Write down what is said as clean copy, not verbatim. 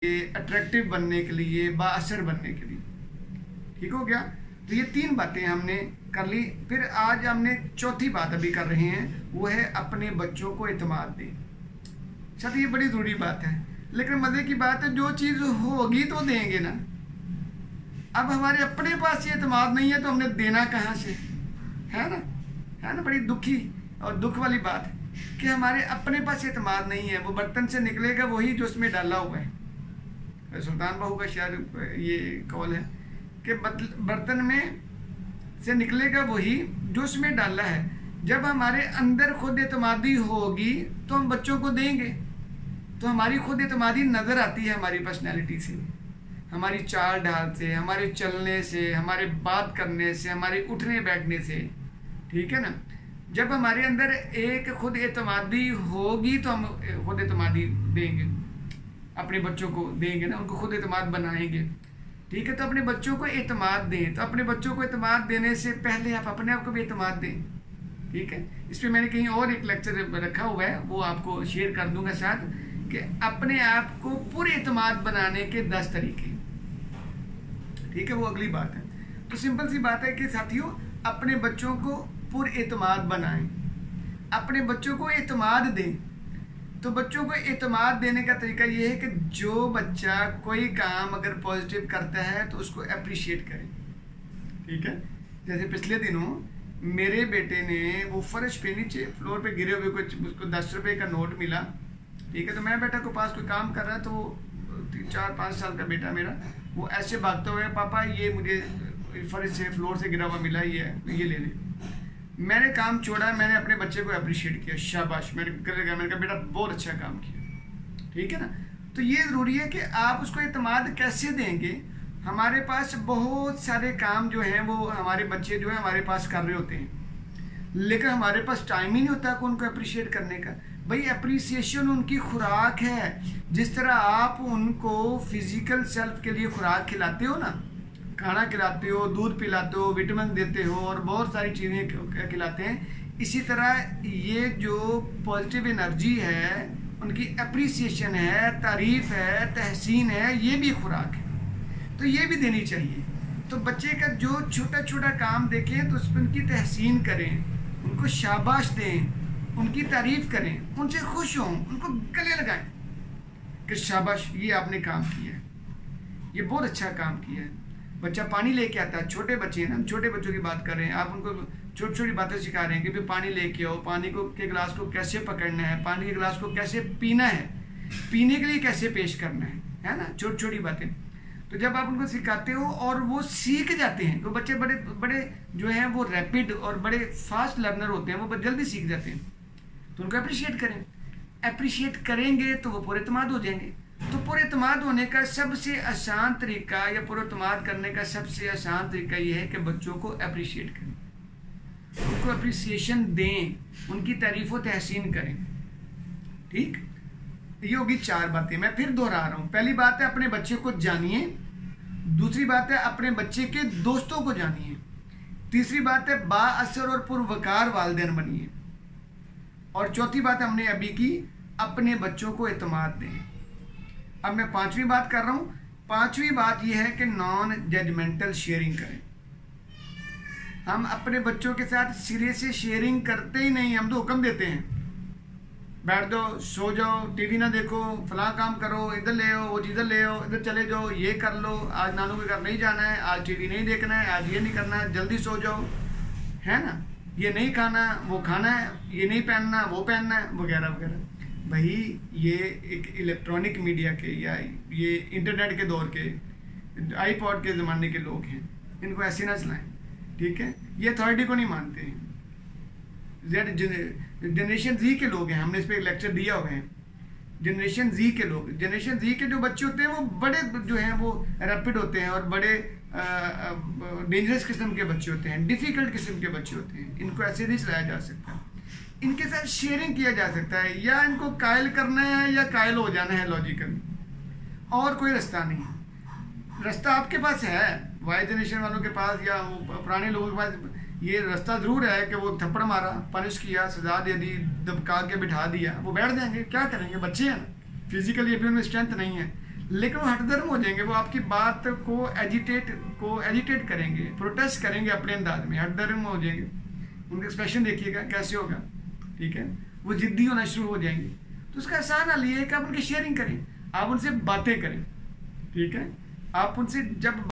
Attractive बनने के लिए, बाअसर बनने के लिए। ठीक हो गया। तो ये 3 बातें हमने कर ली। फिर आज हमने चौथी बात अभी कर रहे हैं, वो है अपने बच्चों को एतमाद दें। शायद ये बड़ी ज़रूरी बात है, लेकिन मज़े की बात है जो चीज़ होगी तो देंगे ना। अब हमारे अपने पास ये एतमाद नहीं है तो हमने देना कहाँ से, है ना। बड़ी दुखी और दुख वाली बात है कि हमारे अपने पास एतमाद नहीं है। वो बर्तन से निकलेगा वही जो उसमें डाला हुआ है। सुल्तान बाहू का शायद ये कौल है कि बर्तन में से निकलेगा वही जो उसमें डाला है। जब हमारे अंदर खुद एतमादी होगी तो हम बच्चों को देंगे। तो हमारी खुद एतमादी नज़र आती है हमारी पर्सनैलिटी से, हमारी चाल ढाल से, हमारे चलने से, हमारे बात करने से, हमारे उठने बैठने से। ठीक है ना। जब हमारे अंदर एक खुद एतमादी होगी तो हम खुद एतमादी देंगे, अपने बच्चों को देंगे ना, उनको खुद एतमाद बनाएंगे। ठीक है। तो अपने बच्चों को एतमाद दें। तो अपने बच्चों को एतमाद देने से पहले आप अपने आप को भी एतमाद दें। ठीक है। इस पर मैंने कहीं और एक लेक्चर रखा हुआ है, वो आपको शेयर कर दूंगा साथ, कि अपने आप को पूरे एतमाद बनाने के 10 तरीके। ठीक है। वो अगली बात है। तो सिंपल सी बात है कि साथियों, अपने बच्चों को पूरे एतमाद बनाएं, अपने बच्चों को एतमाद दें। तो बच्चों को एतमाद देने का तरीका ये है कि जो बच्चा कोई काम अगर पॉजिटिव करता है तो उसको अप्रिशिएट करें। ठीक है। जैसे पिछले दिनों मेरे बेटे ने वो फर्श पे नीचे फ्लोर पे गिरे हुए कुछ उसको 10 रुपये का नोट मिला। ठीक है। तो मैं बेटा को पास कोई काम कर रहा है, तो 4-5 साल का बेटा मेरा, वो ऐसे भागते हुए, पापा ये मुझे फर्श से फ्लोर से गिरा हुआ मिला, ये ले ले। मैंने काम छोड़ा, मैंने अपने बच्चे को अप्रिशिएट किया, शाबाश, मैंने कहा बेटा बहुत अच्छा काम किया। ठीक है ना। तो ये ज़रूरी है कि आप उसको एतमाद कैसे देंगे। हमारे पास बहुत सारे काम जो हैं वो हमारे बच्चे जो है हमारे पास कर रहे होते हैं, लेकिन हमारे पास टाइम ही नहीं होता कि उनको अप्रिशिएट करने का। भाई अप्रिसिएशन उनकी खुराक है। जिस तरह आप उनको फिजिकल सेल्फ के लिए खुराक खिलाते हो ना, खाना खिलाते हो, दूध पिलाते हो, विटामिन देते हो और बहुत सारी चीज़ें खिलाते हैं, इसी तरह ये जो पॉजिटिव एनर्जी है, उनकी अप्रिसिएशन है, तारीफ़ है, तहसीन है, ये भी खुराक है। तो ये भी देनी चाहिए। तो बच्चे का जो छोटा छोटा काम देखें तो उस पर उनकी तहसीन करें, उनको शाबाश दें, उनकी तारीफ़ करें, उनसे खुश हों, उनको गले लगाएं कि शाबाश ये आपने काम किया है, ये बहुत अच्छा काम किया है। बच्चा पानी लेके आता है, छोटे बच्चे हैं ना, हम छोटे बच्चों की बात कर रहे हैं, आप उनको छोटी छोटी बातें सिखा रहे हैं कि भाई पानी लेके आओ, पानी को के गिलास को कैसे पकड़ना है, पानी के गिलास को कैसे पीना है, पीने के लिए कैसे पेश करना है ना, छोटी छोटी बातें। तो जब आप उनको सिखाते हो और वो सीख जाते हैं, तो बच्चे बड़े बड़े जो हैं वो रैपिड और बड़े फास्ट लर्नर होते हैं, वो जल्दी सीख जाते हैं। तो उनको अप्रिशिएट करें, अप्रिशिएट करेंगे तो वो पूरे एतमाद हो जाएंगे। तो पूरे एतमाद होने का सबसे आसान तरीका या पूरे एतमाद करने का सबसे आसान तरीका ये है कि बच्चों को अप्रिशिएट करें, उनको अप्रिसिएशन दें, उनकी तारीफ़ व तहसीन करें। ठीक। ये होगी 4 बातें। मैं फिर दोहरा रहा हूँ। पहली बात है अपने बच्चे को जानिए, दूसरी बात है अपने बच्चे के दोस्तों को जानिए, तीसरी बात है बाअसर और पुरवकार वालिदैन बनिए, और चौथी बात हमने अभी की, अपने बच्चों को एतमाद दें। अब मैं 5वीं बात कर रहा हूँ। 5वीं बात यह है कि नॉन जजमेंटल शेयरिंग करें। हम अपने बच्चों के साथ सिरे से शेयरिंग करते ही नहीं, हम तो हुक्म देते हैं, बैठ जाओ, सो जाओ, टीवी ना देखो, फलां काम करो, इधर ले आओ, वो इधर ले आओ, इधर चले जाओ, ये कर लो, आज नानू के घर नहीं जाना है, आज टीवी नहीं देखना है, आज ये नहीं करना है, जल्दी सो जाओ, है ना, ये नहीं खाना वो खाना है, ये नहीं पहनना वो पहनना है, वगैरह वगैरह। भाई ये एक इलेक्ट्रॉनिक मीडिया के या ये इंटरनेट के दौर के, आईपॉड के ज़माने के लोग हैं, इनको ऐसे ना चलाएं। ठीक है। ये अथॉरिटी को नहीं मानते हैं। जनरेशन जी के लोग हैं, हमने इस पर एक लेक्चर दिया हुआ है। जनरेशन जी के लोग, जनरेशन जी के जो बच्चे होते हैं वो बड़े जो हैं वो रैपिड होते हैं और बड़े डेंजरस किस्म के बच्चे होते हैं, डिफ़िकल्ट किस्म के बच्चे होते हैं। इनको ऐसे नहीं चलाया जा सकता, इनके साथ शेयरिंग किया जा सकता है। या इनको कायल करना है या कायल हो जाना है लॉजिकली, और कोई रास्ता नहीं है। रास्ता आपके पास है, वाई जनरेशन वालों के पास या पुराने लोगों के पास ये रास्ता ज़रूर है कि वो थप्पड़ मारा, पनिश किया, सजा दे दी, दबका के बिठा दिया, वो बैठ जाएंगे, क्या करेंगे, बच्चे हैं, फिजिकली अभी उनमें स्ट्रेंथ नहीं है। लेकिन वो हठधर्म हो जाएंगे, वो आपकी बात को एजिटेट करेंगे, प्रोटेस्ट करेंगे अपने अंदाज में, हठधर्म हो जाएंगे। उनका एक्सप्रेशन देखिएगा कैसे होगा, ठीक है, वो जिद्दी होना शुरू हो जाएंगे। तो उसका आसान हल ये है कि आप उनकी शेयरिंग करें, आप उनसे बातें करें, ठीक है। आप उनसे जब